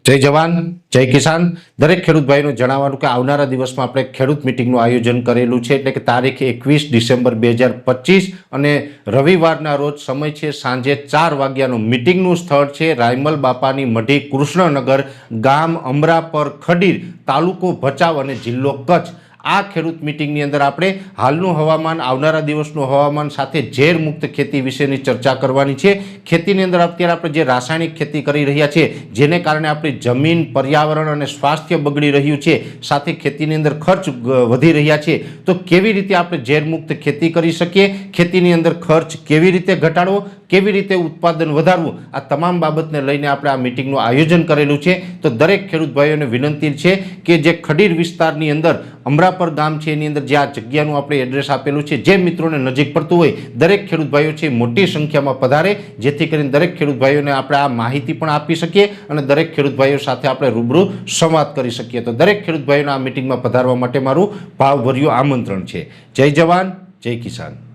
जय जवान जय किसान। दरेक खेडूत भाईने जणाववानुं के आवनारा दिवसमां आपणे खेडूत मीटिंगनुं आयोजन करेलुं छे, એટલે કે તારીખ 21 ડિસેમ્બર 2025 અને રવિવારના રોજ સમય છે સાંજે 4 વાગ્યાનું મીટિંગનું સ્થળ છે રાયમલ બાપાની મઢી કૃષ્ણનગર, ગામ અમરાપર ખડીર, તાલુકો ભચાઉ અને જિલ્લો કચ્છ। आ खेडूत मीटिंगनी अंदर आपणे हालनुं हवामान, आवनारा दिवसनुं हवामान साथे झेर मुक्त खेती विशेनी चर्चा करवानी छे। खेतीनी अंदर अत्यारे आपणे जे रासायणिक खेती करी रह्या छे जेने कारणे आपणी जमीन, पर्यावरण अने स्वास्थ्य बगड़ी रह्युं छे, साथे खेतीनी अंदर खर्च वधी रह्या छे, तो केवी रीते आपणे झेर मुक्त खेती करी शकीए, खेतीनी अंदर खर्च केवी रीते घटाडવો, केवी रीते उत्पादन वधारવું, आ तमाम बाबतने लईने आपणे आ मीटिंगनुं आयोजन करेलुं छे। तो दरेक खेडूत भाईओने विनंती छे के जे खडीर विस्तारनी अंदर अमरापर गाम छे एनी अंदर जे आ जग्यानुं आपणे एड्रेस आपेलुं छे, जे मित्रोने नजीक पड़तुं होय दरेक खेडूत भाईओ छे मोटी संख्यामां पधारे, जेथी करीने दरेक खेडूत भाईओने आपणे आ माहिती पण आपी शकीए अने दरेक खेडूत भाईओ साथे आपणे रूबरू संवाद करी शकीए। तो दरेक खेडूत भाईओने आ मीटिंगमां पधारवा माटे मारुं भावभर्युं आमंत्रण छे। जय जवान जय किसान।